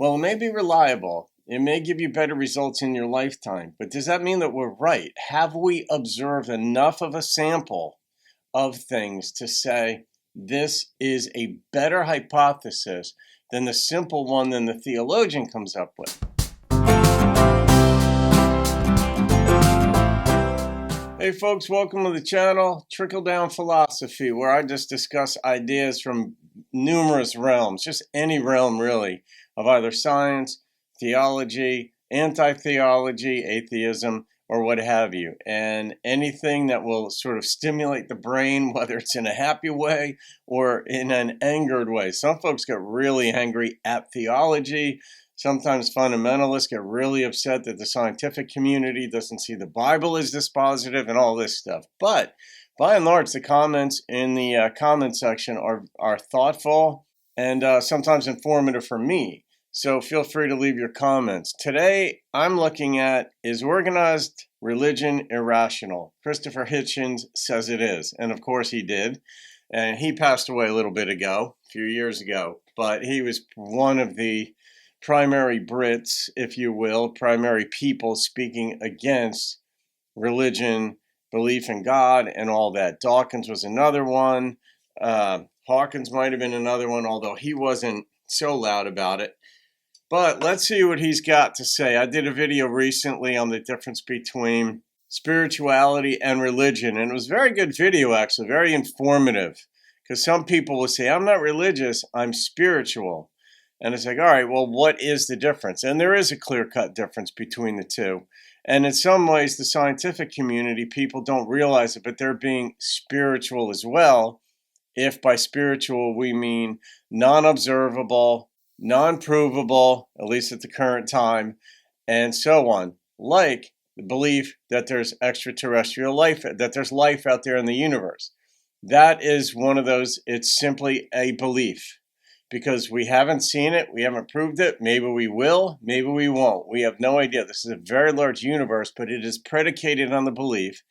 Well, it may be reliable. It may give you better results in your lifetime. But does that mean that we're right? Have we observed enough of a sample of things to say this is a better hypothesis than the simple one that the theologian comes up with? Hey folks, welcome to the channel, Trickle Down Philosophy, where I just discuss ideas from numerous realms, just any realm really, of either science, theology, anti-theology, atheism, or what have you. And anything that will sort of stimulate the brain, whether it's in a happy way or in an angered way. Some folks get really angry at theology. Sometimes fundamentalists get really upset that the scientific community doesn't see the Bible as dispositive and all this stuff. But by and large, the comments in the comment section are thoughtful and sometimes informative for me. So feel free to leave your comments. Today, I'm looking at, is organized religion irrational? Christopher Hitchens says it is. And of course he did. And he passed away a little bit ago, a few years ago. But he was one of the primary Brits, if you will, primary people speaking against religion, belief in God, and all that. Dawkins was another one. Hawkins might have been another one, although he wasn't so loud about it. But let's see what he's got to say. I did a video recently on the difference between spirituality and religion, and it was a very good video, actually, very informative, because some people will say, I'm not religious, I'm spiritual. And it's like, all right, well, what is the difference? And there is a clear-cut difference between the two. And in some ways, the scientific community, people don't realize it, but they're being spiritual as well. If by spiritual we mean non-observable, non-provable, at least at the current time, and so on. Like the belief that there's extraterrestrial life, that there's life out there in the universe. That is one of those, it's simply a belief. Because we haven't seen it, we haven't proved it, maybe we will, maybe we won't. We have no idea. This is a very large universe, but it is predicated on the belief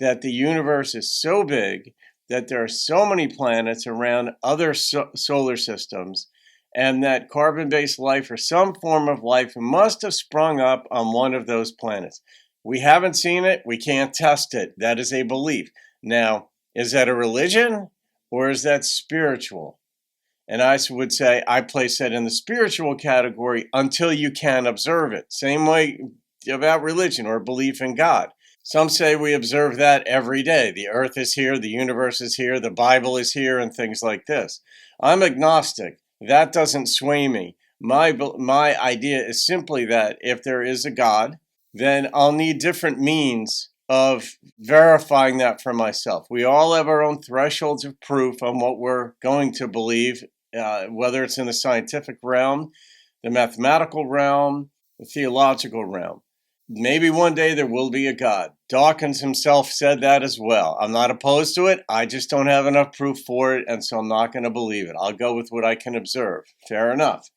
that the universe is so big that there are so many planets around other solar systems, and that carbon-based life or some form of life must have sprung up on one of those planets. We haven't seen it, we can't test it. That is a belief. Now, is that a religion or is that spiritual? And I would say I place that in the spiritual category until you can observe it. Same way about religion or belief in God. Some say we observe that every day. The earth is here, the universe is here, the Bible is here, and things like this. I'm agnostic. That doesn't sway me. My idea is simply that if there is a God, then I'll need different means of verifying that for myself. We all have our own thresholds of proof on what we're going to believe, whether it's in the scientific realm, the mathematical realm, the theological realm. Maybe one day there will be a God. Dawkins himself said that as well. I'm not opposed to it. I just don't have enough proof for it, and so I'm not going to believe it. I'll go with what I can observe. Fair enough.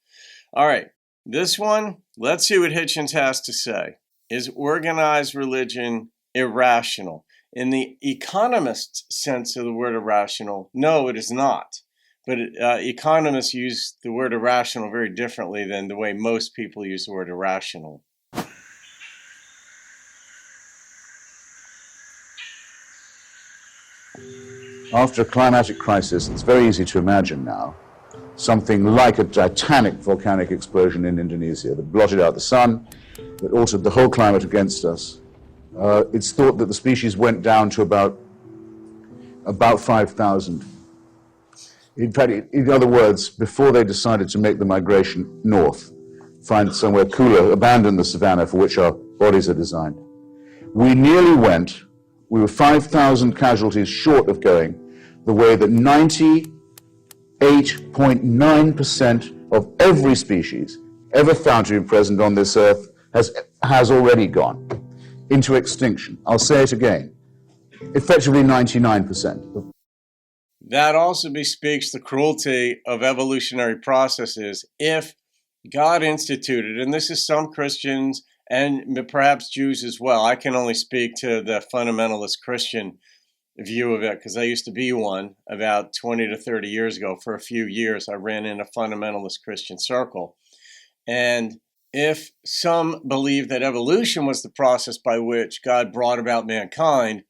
All right. This one, let's see what Hitchens has to say. Is organized religion irrational? In the economist's sense of the word irrational, no, it is not. But economists use the word irrational very differently than the way most people use the word irrational. After a climatic crisis, it's very easy to imagine now something like a titanic volcanic explosion in Indonesia that blotted out the sun, that altered the whole climate against us. It's thought that the species went down to about 5,000. In fact, in other words, before they decided to make the migration north, find somewhere cooler, abandon the savanna for which our bodies are designed. We nearly went, we were 5,000 casualties short of going the way that 98.9% of every species ever found to be present on this earth has already gone into extinction. I'll say it again, effectively 99%. That also bespeaks the cruelty of evolutionary processes. If God instituted, and this is some Christians and perhaps Jews as well, I can only speak to the fundamentalist Christian view of it because I used to be one about 20 to 30 years ago. For a few years, I ran in a fundamentalist Christian circle. And if some believe that evolution was the process by which God brought about mankind,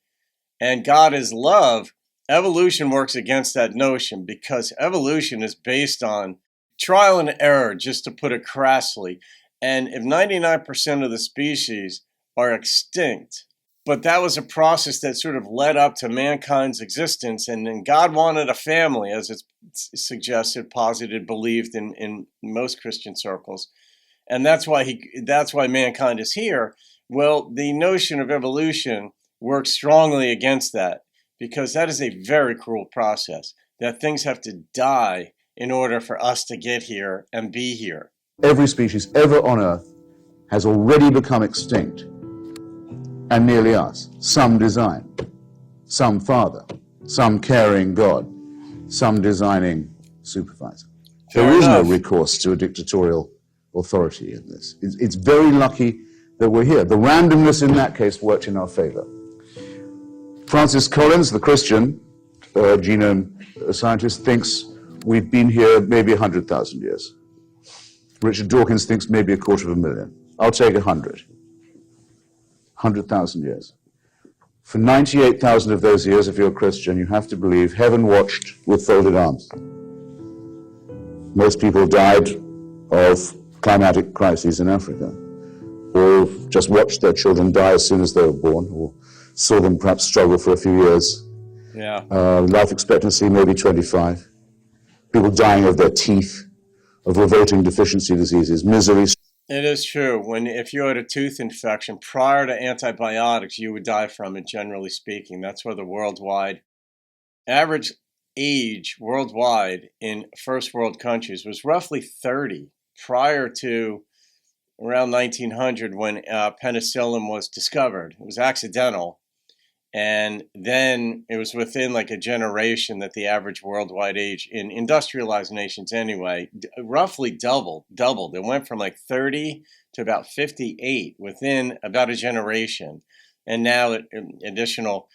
and God is love, evolution works against that notion, because evolution is based on trial and error, just to put it crassly. And if 99% of the species are extinct, but that was a process that sort of led up to mankind's existence, and then God wanted a family, as it's suggested, posited, believed in most Christian circles. And that's why mankind is here. Well, the notion of evolution works strongly against that, because that is a very cruel process, that things have to die in order for us to get here and be here. Every species ever on Earth has already become extinct, and nearly us. Some design, some father, some caring God, some designing supervisor. There is no recourse to a dictatorial authority in this. It's very lucky that we're here. The randomness in that case worked in our favor. Francis Collins, the Christian genome scientist, thinks we've been here maybe 100,000 years. Richard Dawkins thinks maybe 250,000. I'll take 100,000 years. For 98,000 of those years, if you're a Christian, you have to believe heaven watched with folded arms. Most people died of climatic crises in Africa, or just watched their children die as soon as they were born, or saw them perhaps struggle for a few years. Yeah. Life expectancy maybe 25. People dying of their teeth, of revolting deficiency diseases, misery. It is true. If you had a tooth infection prior to antibiotics, you would die from it, generally speaking. That's where the worldwide average age worldwide in first world countries was roughly 30 prior to around 1900, when penicillin was discovered. It was accidental. And then it was within like a generation that the average worldwide age in industrialized nations anyway, roughly doubled. It went from like 30 to about 58 within about a generation. And now additional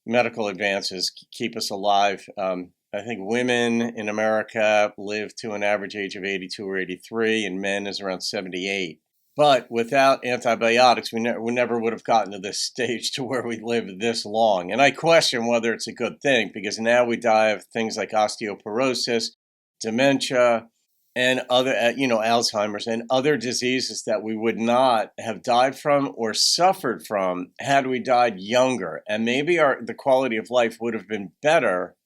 medical advances keep us alive. I think women in America live to an average age of 82 or 83, and men is around 78. But without antibiotics, we never would have gotten to this stage to where we live this long. And I question whether it's a good thing, because now we die of things like osteoporosis, dementia, and other, Alzheimer's and other diseases that we would not have died from or suffered from had we died younger. And maybe the quality of life would have been better,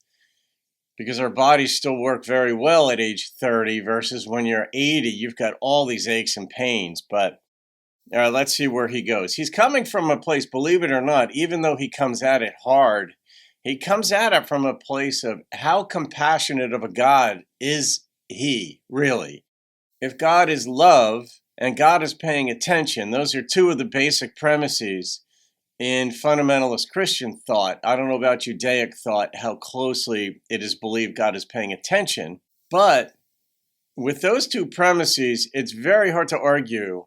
because our bodies still work very well at age 30 versus when you're 80, you've got all these aches and pains. But let's see where he goes. He's coming from a place, believe it or not, even though he comes at it hard, he comes at it from a place of how compassionate of a God is he, really? If God is love and God is paying attention, those are two of the basic premises in fundamentalist Christian thought. I don't know about Judaic thought, how closely it is believed God is paying attention. But with those two premises, it's very hard to argue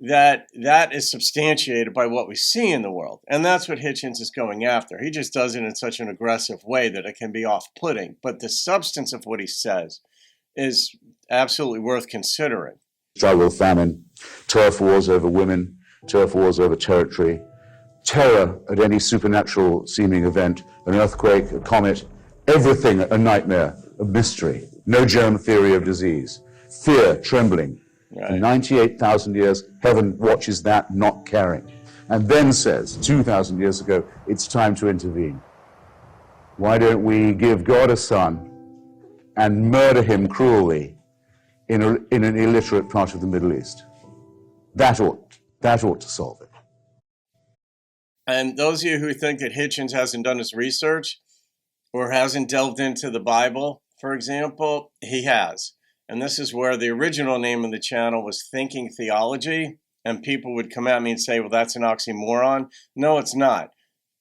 that that is substantiated by what we see in the world. And that's what Hitchens is going after. He just does it in such an aggressive way that it can be off-putting. But the substance of what he says is absolutely worth considering. Struggle, famine, turf wars over women, turf wars over territory, terror at any supernatural seeming event, an earthquake, a comet, everything a nightmare, a mystery, no germ theory of disease, fear, trembling. Right. For 98,000 years, heaven watches that, not caring, and then says, 2,000 years ago, it's time to intervene. Why don't we give God a son and murder him cruelly in an illiterate part of the Middle East? That ought to solve it. And those of you who think that Hitchens hasn't done his research or hasn't delved into the Bible, for example, he has. And this is where the original name of the channel was Thinking Theology, and people would come at me and say, well, that's an oxymoron. No, it's not.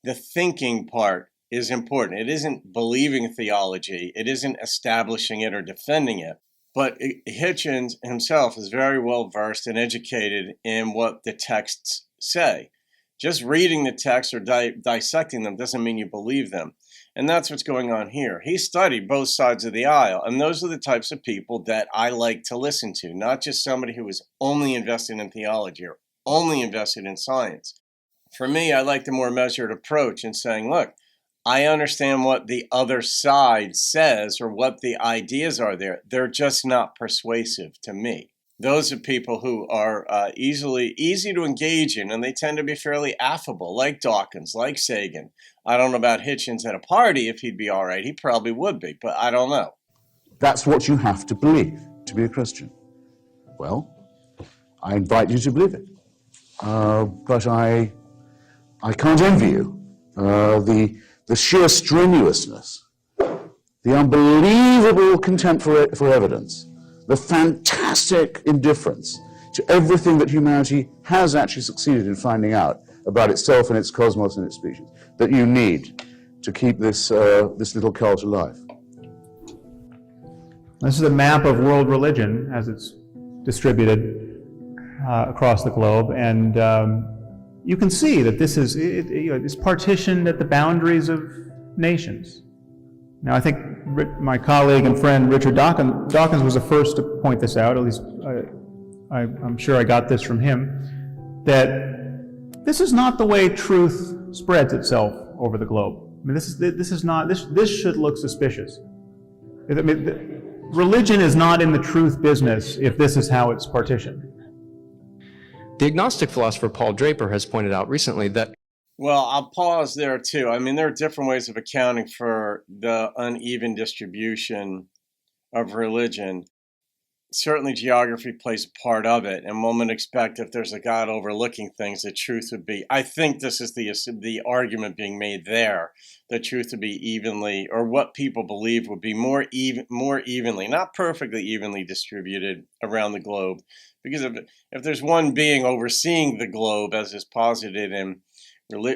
The thinking part is important. It isn't believing theology. It isn't establishing it or defending it. But Hitchens himself is very well versed and educated in what the texts say. Just reading the text or dissecting them doesn't mean you believe them. And that's what's going on here. He studied both sides of the aisle, and those are the types of people that I like to listen to, not just somebody who is only invested in theology or only invested in science. For me, I like the more measured approach in saying, look, I understand what the other side says or what the ideas are there. They're just not persuasive to me. Those are people who are easy to engage in, and they tend to be fairly affable, like Dawkins, like Sagan. I don't know about Hitchens at a party, if he'd be all right. He probably would be, but I don't know. That's what you have to believe to be a Christian. Well, I invite you to believe it. But I can't envy you. The sheer strenuousness, the unbelievable contempt for evidence, the fantastic indifference to everything that humanity has actually succeeded in finding out about itself and its cosmos and its species, that you need to keep this little cult alive. This is a map of world religion as it's distributed across the globe, and you can see that this is it's partitioned at the boundaries of nations. Now, I think my colleague and friend Richard Dawkins was the first to point this out, at least I'm sure I got this from him, that this is not the way truth spreads itself over the globe. I mean, this should look suspicious. I mean, religion is not in the truth business if this is how it's partitioned. The agnostic philosopher Paul Draper has pointed out recently that... Well, I'll pause there too. I mean, there are different ways of accounting for the uneven distribution of religion. Certainly geography plays a part of it, and one would expect if there's a God overlooking things, the truth would be, I think this is the argument being made there, the truth would be evenly, or what people believe would be more evenly, not perfectly evenly distributed around the globe. Because if there's one being overseeing the globe, as is posited in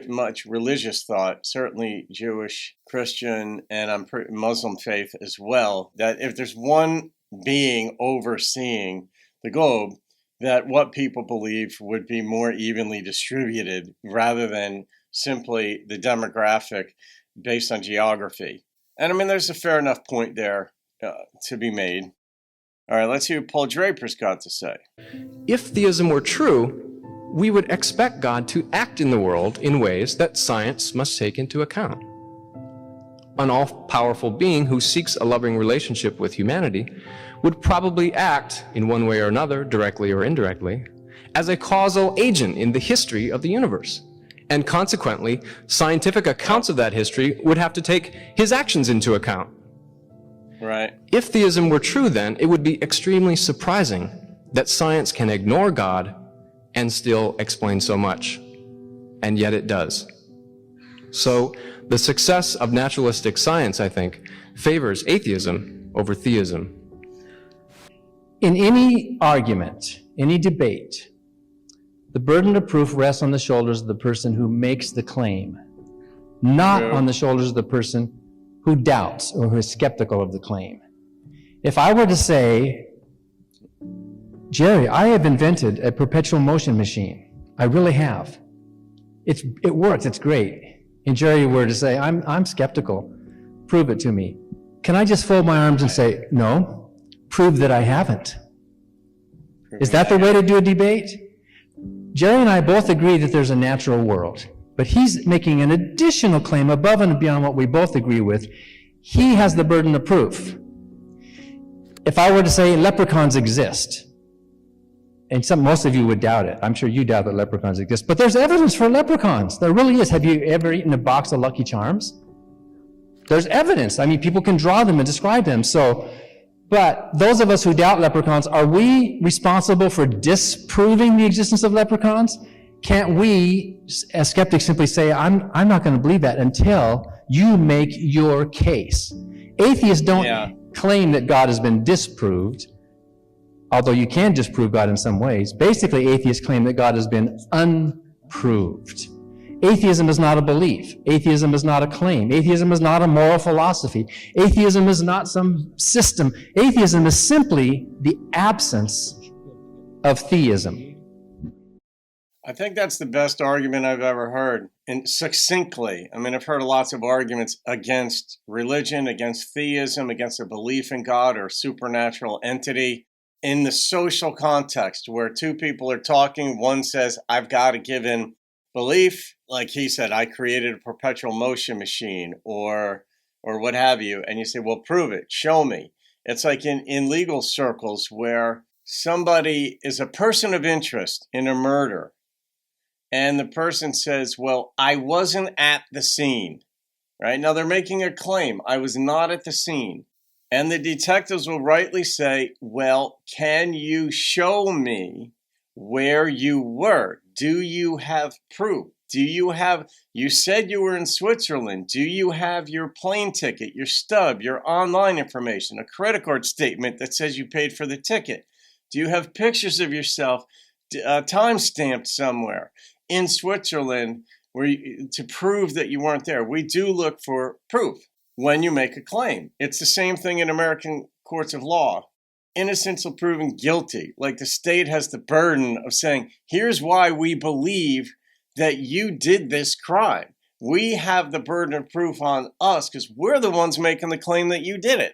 much religious thought, certainly Jewish, Christian, and Muslim faith as well, that if there's one being overseeing the globe, that what people believe would be more evenly distributed rather than simply the demographic based on geography. And I mean, there's a fair enough point there to be made. All right, let's hear what Paul Draper's got to say. If theism were true, we would expect God to act in the world in ways that science must take into account. An all-powerful being who seeks a loving relationship with humanity would probably act, in one way or another, directly or indirectly, as a causal agent in the history of the universe. And consequently, scientific accounts of that history would have to take his actions into account. Right. If theism were true, then, it would be extremely surprising that science can ignore God and still explain so much. And yet it does. So, the success of naturalistic science, I think, favors atheism over theism. In any argument, any debate, the burden of proof rests on the shoulders of the person who makes the claim, not on the shoulders of the person who doubts or who is skeptical of the claim. If I were to say, Jerry, I have invented a perpetual motion machine. I really have. It works, it's great. And Jerry were to say, I'm skeptical. Prove it to me. Can I just fold my arms and say, no, prove that I haven't? Is that the way to do a debate? Jerry and I both agree that there's a natural world, but he's making an additional claim above and beyond what we both agree with. He has the burden of proof. If I were to say leprechauns exist, and most of you would doubt it. I'm sure you doubt that leprechauns exist, but there's evidence for leprechauns. There really is. Have you ever eaten a box of Lucky Charms? There's evidence. I mean, people can draw them and describe them. But those of us who doubt leprechauns, are we responsible for disproving the existence of leprechauns? Can't we, as skeptics, simply say, I'm not going to believe that until you make your case? Atheists don't claim that God has been disproved, although you can disprove God in some ways. Basically, atheists claim that God has been unproved. Atheism is not a belief. Atheism is not a claim. Atheism is not a moral philosophy. Atheism is not some system. Atheism is simply the absence of theism. I think that's the best argument I've ever heard. and succinctly, I mean, I've heard lots of arguments against religion, against theism, against a belief in God or supernatural entity in the social context where two people are talking. One says, I've got a given belief, like he said, I created a perpetual motion machine or what have you. And you say, well, prove it, show me. It's like in legal circles where somebody is a person of interest in a murder. And the person says, well, I wasn't at the scene, right? Now they're making a claim. I was not at the scene. And the detectives will rightly say, well, can you show me where you were? Do you have proof? You said you were in Switzerland. Do you have your plane ticket, your stub, your online information, a credit card statement that says you paid for the ticket? Do you have pictures of yourself time-stamped somewhere in Switzerland to prove that you weren't there? We do look for proof when you make a claim. It's the same thing in American courts of law. Innocence until proven guilty. Like the state has the burden of saying, here's why we believe that you did this crime. We have the burden of proof on us because we're the ones making the claim that you did it.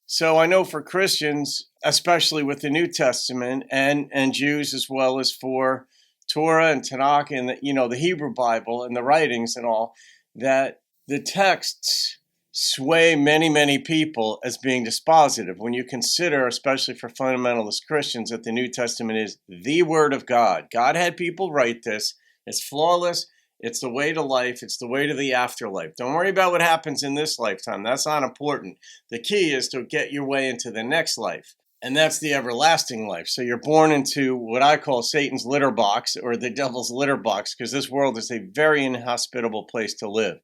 So I know for Christians, especially with the New Testament and Jews as well as for Torah and Tanakh and the Hebrew Bible and the writings and all, that the texts sway many, many people as being dispositive. When you consider, especially for fundamentalist Christians, that the New Testament is the Word of God. God had people write this. It's flawless. It's the way to life. It's the way to the afterlife. Don't worry about what happens in this lifetime. That's not important. The key is to get your way into the next life. And that's the everlasting life. So you're born into what I call Satan's litter box or the devil's litter box, because this world is a very inhospitable place to live.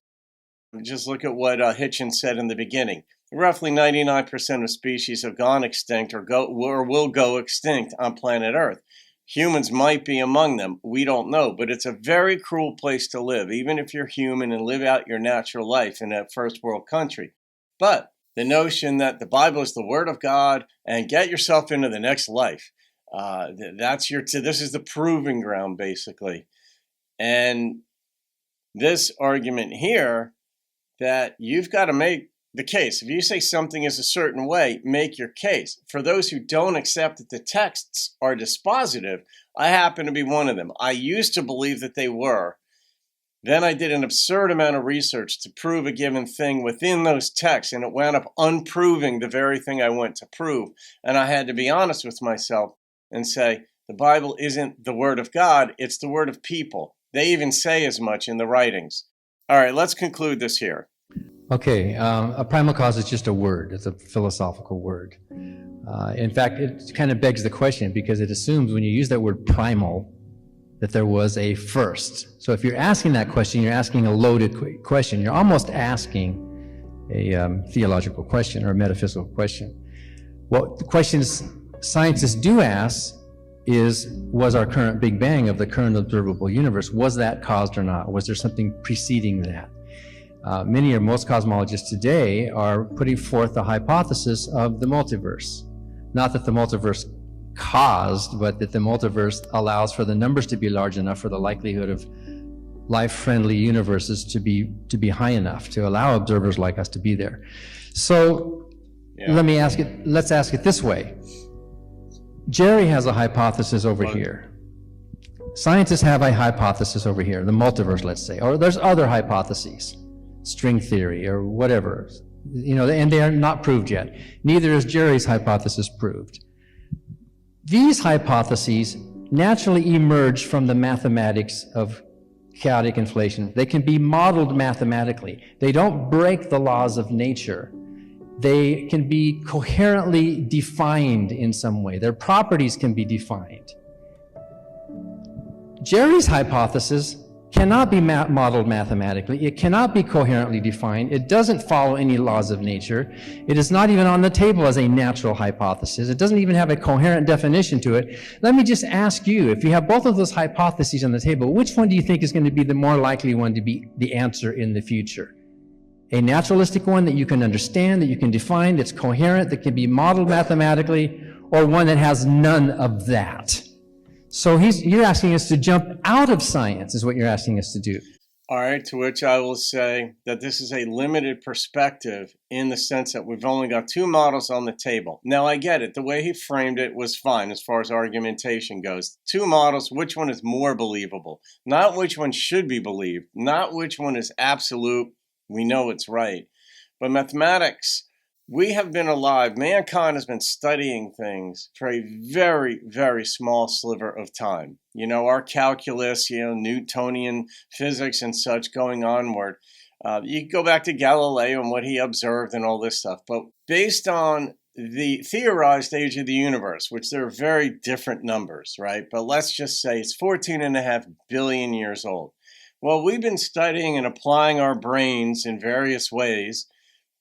Just look at what Hitchens said in the beginning. Roughly 99% of species have gone extinct or will go extinct on planet Earth. Humans might be among them. We don't know, but it's a very cruel place to live, even if you're human and live out your natural life in a first world country. But the notion that the Bible is the Word of God and get yourself into the next life, this is the proving ground, basically. And this argument here that you've got to make the case. If you say something is a certain way, make your case. For those who don't accept that the texts are dispositive, I happen to be one of them. I used to believe that they were. Then I did an absurd amount of research to prove a given thing within those texts, and it wound up unproving the very thing I went to prove. And I had to be honest with myself and say, the Bible isn't the Word of God, it's the word of people. They even say as much in the writings. All right, let's conclude this here. Okay, a primal cause is just a word. It's a philosophical word. In fact, it kind of begs the question because it assumes when you use that word primal that there was a first. So if you're asking that question, you're asking a loaded question. You're almost asking a theological question or a metaphysical question. What the questions scientists do ask is, was our current Big Bang of the current observable universe, was that caused or not? Was there something preceding that? Many or most cosmologists today are putting forth the hypothesis of the multiverse. Not that the multiverse caused, but that the multiverse allows for the numbers to be large enough for the likelihood of life-friendly universes to be high enough to allow observers like us to be there. So let's ask it this way. Jerry has a hypothesis over here. Scientists have a hypothesis over here, the multiverse, let's say, or there's other hypotheses. String theory or whatever, and they are not proved yet. Neither is Jerry's hypothesis proved. These hypotheses naturally emerge from the mathematics of chaotic inflation. They can be modeled mathematically. They don't break the laws of nature. They can be coherently defined in some way. Their properties can be defined. Jerry's hypothesis cannot be modeled mathematically. It cannot be coherently defined. It doesn't follow any laws of nature. It is not even on the table as a natural hypothesis. It doesn't even have a coherent definition to it. Let me just ask you, if you have both of those hypotheses on the table, which one do you think is going to be the more likely one to be the answer in the future? A naturalistic one that you can understand, that you can define, that's coherent, that can be modeled mathematically, or one that has none of that? So you're asking us to jump out of science, is what you're asking us to do. All right, to which I will say that this is a limited perspective in the sense that we've only got two models on the table. Now, I get it. The way he framed it was fine as far as argumentation goes. Two models, which one is more believable? Not which one should be believed, not which one is absolute. We know it's right. But mathematics, we have been alive. Mankind has been studying things for a very, very small sliver of time. You know, our calculus, Newtonian physics and such going onward. You can go back to Galileo and what he observed and all this stuff. But based on the theorized age of the universe, which there are very different numbers, right? But let's just say it's 14.5 billion years old. Well, we've been studying and applying our brains in various ways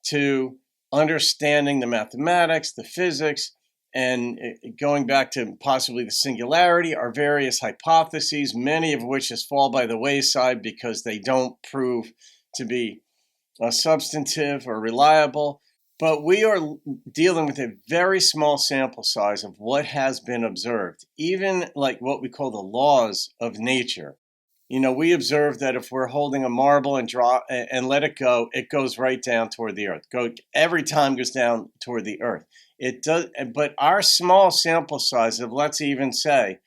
to understanding the mathematics, the physics, and going back to possibly the singularity, our various hypotheses, many of which just fall by the wayside because they don't prove to be substantive or reliable. But we are dealing with a very small sample size of what has been observed, even like what we call the laws of nature. You know, we observe that if we're holding a marble and let it go, it goes right down toward the earth. Every time goes down toward the earth. It does, but our small sample size of, let's even say,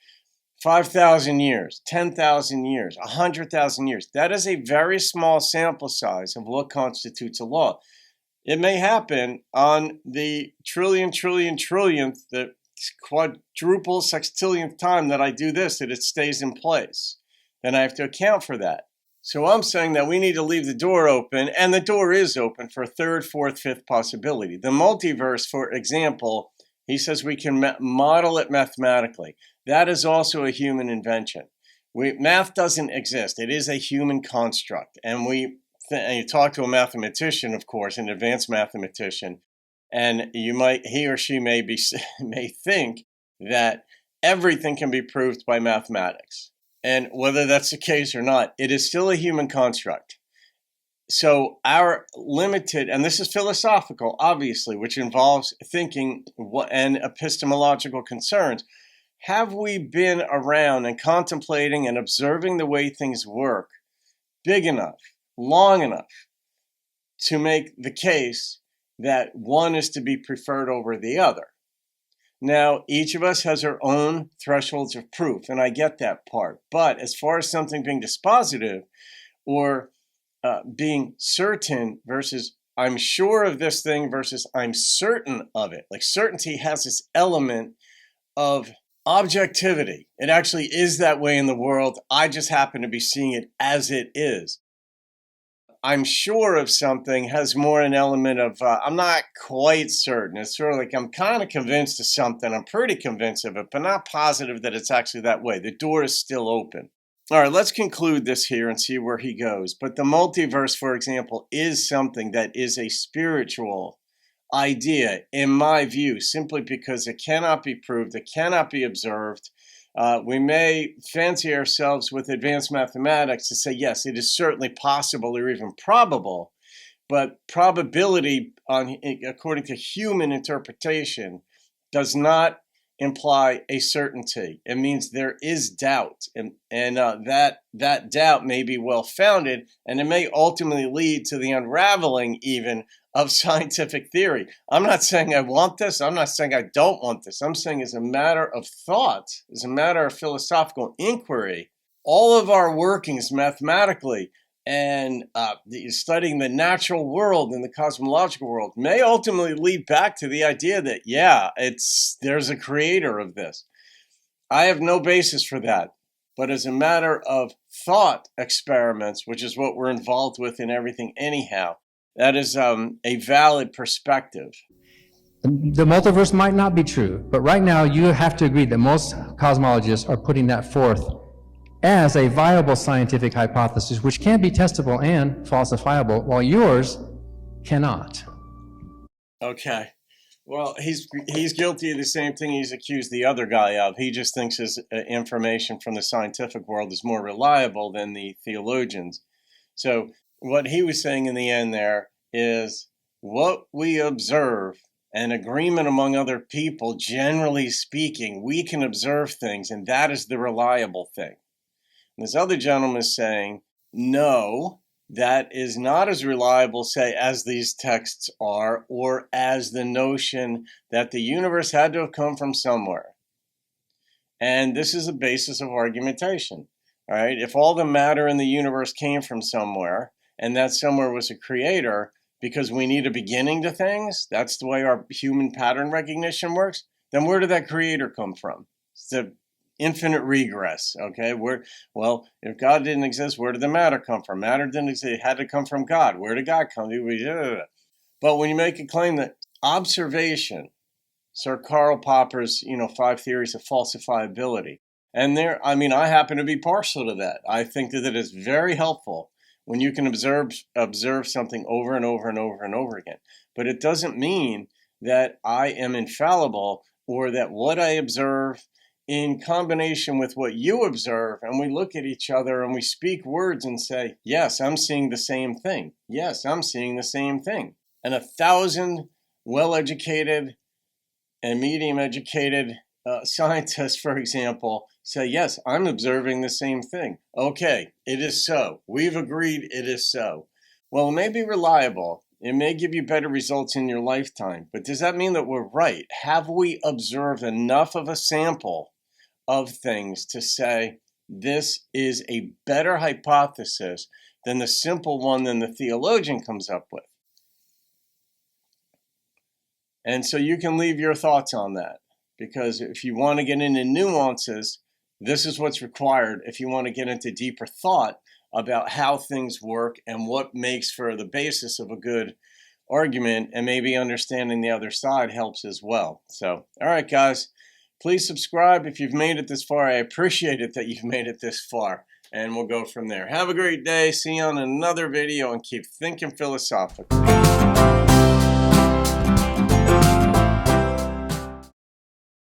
5,000 years, 10,000 years, 100,000 years, that is a very small sample size of what constitutes a law. It may happen on the trillionth, the quadruple sextillionth time that I do this, that it stays in place. Then I have to account for that. So I'm saying that we need to leave the door open, and the door is open for a third, fourth, fifth possibility. The multiverse, for example, he says we can model it mathematically. That is also a human invention. Math doesn't exist. It is a human construct. And you talk to a mathematician, of course, an advanced mathematician, and he or she may think that everything can be proved by mathematics. And whether that's the case or not, it is still a human construct. So our limited, and this is philosophical, obviously, which involves thinking and epistemological concerns. Have we been around and contemplating and observing the way things work big enough, long enough to make the case that one is to be preferred over the other? Now, each of us has our own thresholds of proof, and I get that part. But as far as something being dispositive or being certain versus I'm sure of this thing versus I'm certain of it, like certainty has this element of objectivity. It actually is that way in the world. I just happen to be seeing it as it is. I'm sure of something has more an element of I'm not quite certain. It's sort of like I'm kind of convinced of something. I'm pretty convinced of it, but not positive that it's actually that way. The door is still open. All right, let's conclude this here and see where he goes. But the multiverse, for example, is something that is a spiritual idea, in my view, simply because it cannot be proved, it cannot be observed. We may fancy ourselves with advanced mathematics to say, yes, it is certainly possible or even probable, but probability, according to human interpretation, does not imply a certainty. It means there is doubt, and that doubt may be well-founded, and it may ultimately lead to the unraveling even of scientific theory. I'm not saying I want this. I'm not saying I don't want this. I'm saying as a matter of thought, as a matter of philosophical inquiry, all of our workings mathematically and studying the natural world and the cosmological world may ultimately lead back to the idea that, yeah, there's a creator of this. I have no basis for that. But as a matter of thought experiments, which is what we're involved with in everything anyhow, that is a valid perspective. The multiverse might not be true, but right now you have to agree that most cosmologists are putting that forth as a viable scientific hypothesis, which can be testable and falsifiable, while yours cannot. Okay. Well, he's guilty of the same thing he's accused the other guy of. He just thinks his information from the scientific world is more reliable than the theologians. So what he was saying in the end there is what we observe, an agreement among other people, generally speaking, we can observe things, and that is the reliable thing. And this other gentleman is saying no, that is not as reliable, say, as these texts are, or as the notion that the universe had to have come from somewhere. And this is the basis of argumentation, all right? If all the matter in the universe came from somewhere, and that somewhere was a creator, because we need a beginning to things, that's the way our human pattern recognition works, then where did that creator come from? It's the infinite regress, okay? Well, if God didn't exist, where did the matter come from? Matter didn't exist, it had to come from God. Where did God come from? But when you make a claim that observation, Sir Karl Popper's, 5 theories of falsifiability, and I happen to be partial to that. I think that it is very helpful when you can observe something over and over and over and over again. But it doesn't mean that I am infallible, or that what I observe in combination with what you observe, and we look at each other and we speak words and say, yes, I'm seeing the same thing. Yes, I'm seeing the same thing. And 1,000 well-educated and medium-educated scientists, for example, say, yes, I'm observing the same thing. Okay, it is so. We've agreed it is so. Well, it may be reliable. It may give you better results in your lifetime. But does that mean that we're right? Have we observed enough of a sample of things to say this is a better hypothesis than the simple one that the theologian comes up with? And so you can leave your thoughts on that, because if you want to get into nuances, this is what's required. If you want to get into deeper thought about how things work and what makes for the basis of a good argument, and maybe understanding the other side helps as well. So, all right, guys, please subscribe if you've made it this far. I appreciate it that you've made it this far, and we'll go from there. Have a great day. See you on another video, and keep thinking philosophically.